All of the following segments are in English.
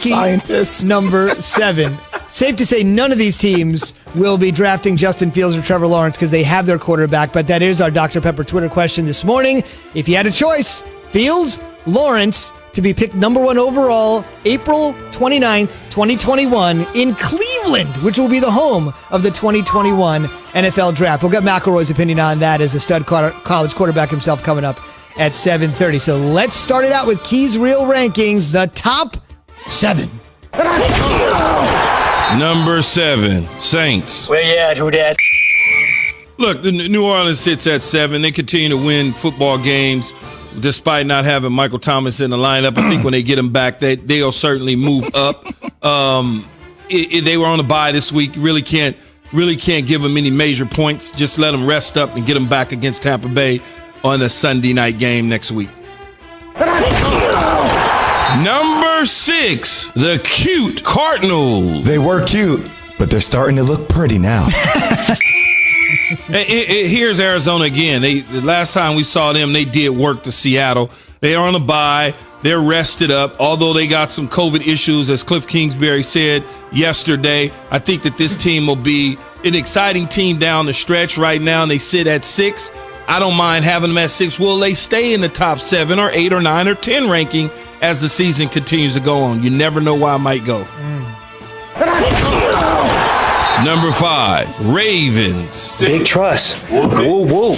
Scientists. Number 7. Safe to say none of these teams will be drafting Justin Fields or Trevor Lawrence because they have their quarterback, but that is our Dr. Pepper Twitter question this morning. If you had a choice, Fields, Lawrence, to be picked number 1 overall, April 29th, 2021, in Cleveland, which will be the home of the 2021 NFL Draft. We'll get McElroy's opinion on that as a stud college quarterback himself coming up at 7:30. So let's start it out with Key's Real Rankings, the top 7. Number 7, Saints. Where you at, who dat? Look, the New Orleans sits at 7. They continue to win football games despite not having Michael Thomas in the lineup. I think when they get him back, they'll certainly move up. They were on a bye this week. Really can't give them any major points. Just let them rest up and get them back against Tampa Bay on the Sunday night game next week. Number 6, the cute Cardinals. They were cute, but they're starting to look pretty now. Here's Arizona again. The last time we saw them, they did work to Seattle. They are on a bye. They're rested up, although they got some COVID issues, as Cliff Kingsbury said yesterday. I think that this team will be an exciting team down the stretch right now, and they sit at 6. I don't mind having them at 6. Will they stay in the top 7 or 8 or 9 or 10 ranking as the season continues to go on? You never know where I might go. Number 5, Ravens. Big trust. Woo woo.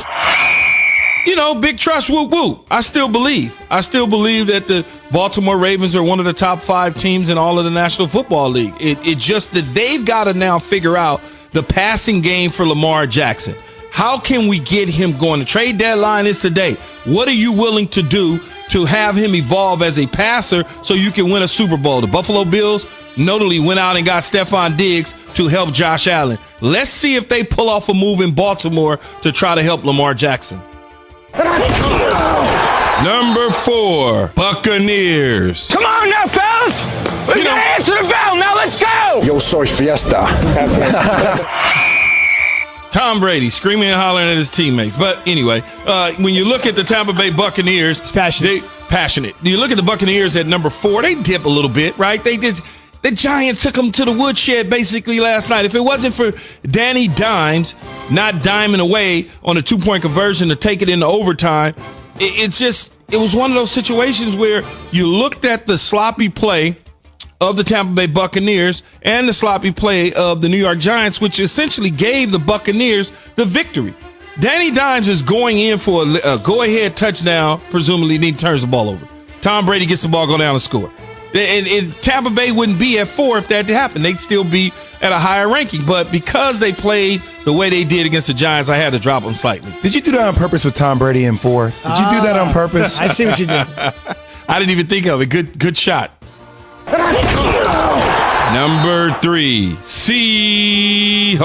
You know, big trust, woo woo. I still believe that the Baltimore Ravens are one of the top 5 teams in all of the National Football League. It just that they've got to now figure out the passing game for Lamar Jackson. How can we get him going? The trade deadline is today. What are you willing to do to have him evolve as a passer so you can win a Super Bowl? The Buffalo Bills notably went out and got Stephon Diggs to help Josh Allen. Let's see if they pull off a move in Baltimore to try to help Lamar Jackson. Number 4, Buccaneers. Come on now, fellas. We gotta answer the bell. Now let's go. Yo soy fiesta. Tom Brady screaming and hollering at his teammates. But anyway, when you look at the Tampa Bay Buccaneers, it's passionate. You look at the Buccaneers at number 4, they dip a little bit, right? The Giants took them to the woodshed basically last night. If it wasn't for Danny Dimes not diming away on a 2-point conversion to take it into overtime, it was one of those situations where you looked at the sloppy play of the Tampa Bay Buccaneers and the sloppy play of the New York Giants, which essentially gave the Buccaneers the victory. Danny Dimes is going in for a go-ahead touchdown, presumably, and he turns the ball over. Tom Brady gets the ball, go down and score. And Tampa Bay wouldn't be at 4 if that happened. They'd still be at a higher ranking. But because they played the way they did against the Giants, I had to drop them slightly. Did you do that on purpose with Tom Brady in 4? Did you do that on purpose? I see what you did. I didn't even think of it. Good shot. Number 3, Seahawks.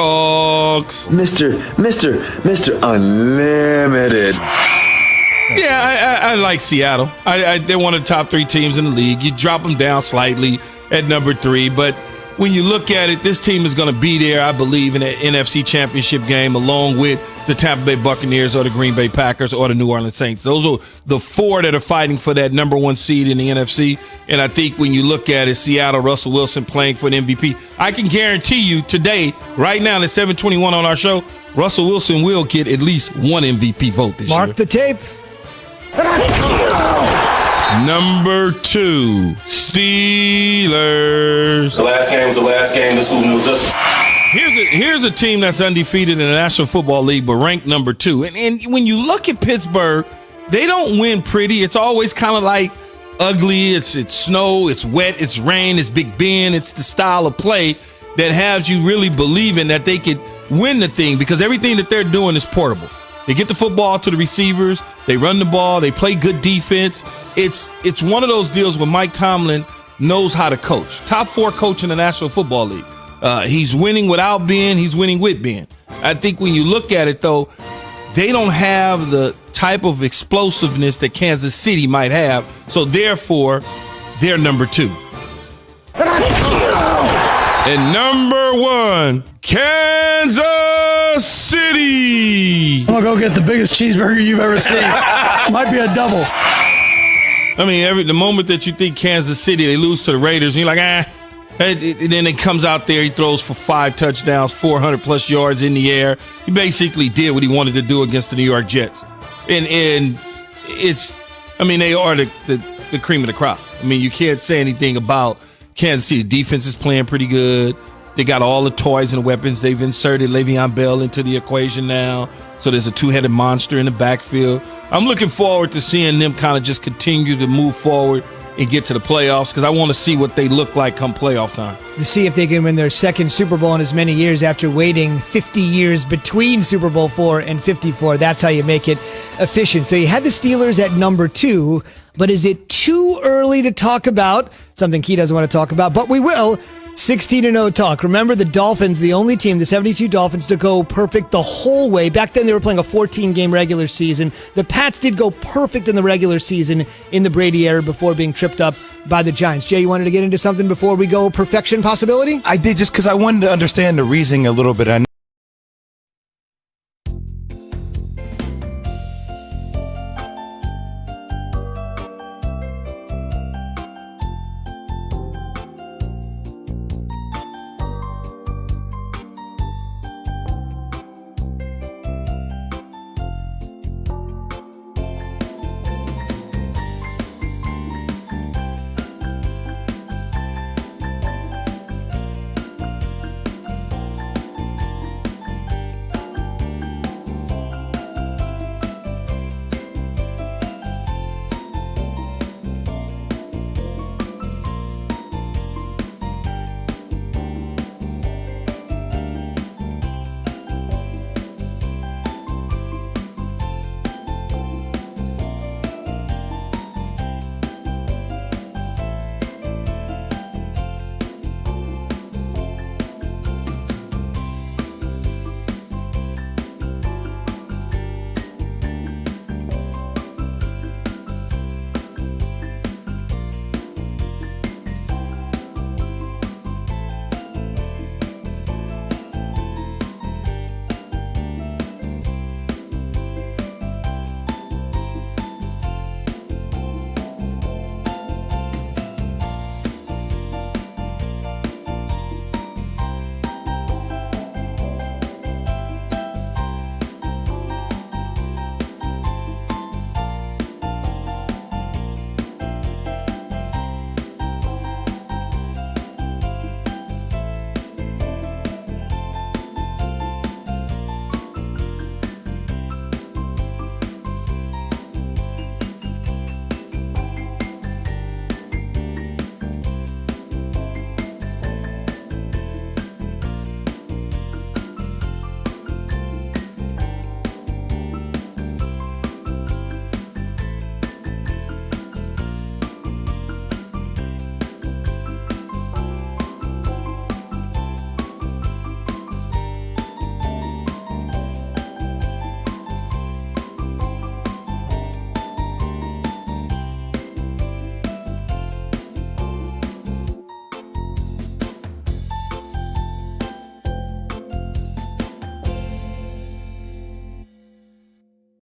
Mr. Unlimited. Yeah, I like Seattle. They're one of the top 3 teams in the league. You drop them down slightly at number 3, but when you look at it, this team is going to be there, I believe, in the NFC Championship game, along with the Tampa Bay Buccaneers or the Green Bay Packers or the New Orleans Saints. Those are the 4 that are fighting for that number 1 seed in the NFC. And I think when you look at it, Seattle, Russell Wilson playing for an MVP, I can guarantee you today, right now at 7:21 on our show, Russell Wilson will get at least 1 MVP vote this year. Mark the tape. Number 2, Steelers. The last game was the last game. This one was us. Here's a team that's undefeated in the National Football League, but ranked number 2. And when you look at Pittsburgh, they don't win pretty. It's always kind of like ugly. It's snow. It's wet. It's rain. It's Big Ben. It's the style of play that has you really believing that they could win the thing because everything that they're doing is portable. They get the football to the receivers. They run the ball. They play good defense. It's one of those deals where Mike Tomlin knows how to coach. Top 4 coach in the National Football League. He's winning without Ben. He's winning with Ben. I think when you look at it, though, they don't have the type of explosiveness that Kansas City might have. So, therefore, they're number 2. And number 1, Kansas City. I'm going to go get the biggest cheeseburger you've ever seen. Might be a double. I mean, the moment that you think Kansas City, they lose to the Raiders, and you're like, And then it comes out there, he throws for 5 touchdowns, 400-plus yards in the air. He basically did what he wanted to do against the New York Jets. And it's, I mean, they are the cream of the crop. I mean, you can't say anything about Kansas City. Defense is playing pretty good. They got all the toys and weapons. They've inserted Le'Veon Bell into the equation now. So there's a 2-headed monster in the backfield. I'm looking forward to seeing them kind of just continue to move forward and get to the playoffs because I want to see what they look like come playoff time. To see if they can win their second Super Bowl in as many years after waiting 50 years between Super Bowl 4 and 54. That's how you make it efficient. So you had the Steelers at number 2, but is it too early to talk about something Key doesn't want to talk about, but we will. 16-0 talk. Remember the Dolphins, the only team, the 72 Dolphins, to go perfect the whole way. Back then they were playing a 14-game regular season. The Pats did go perfect in the regular season in the Brady era before being tripped up by the Giants. Jay, you wanted to get into something before we go perfection possibility? I did, just because I wanted to understand the reasoning a little bit. I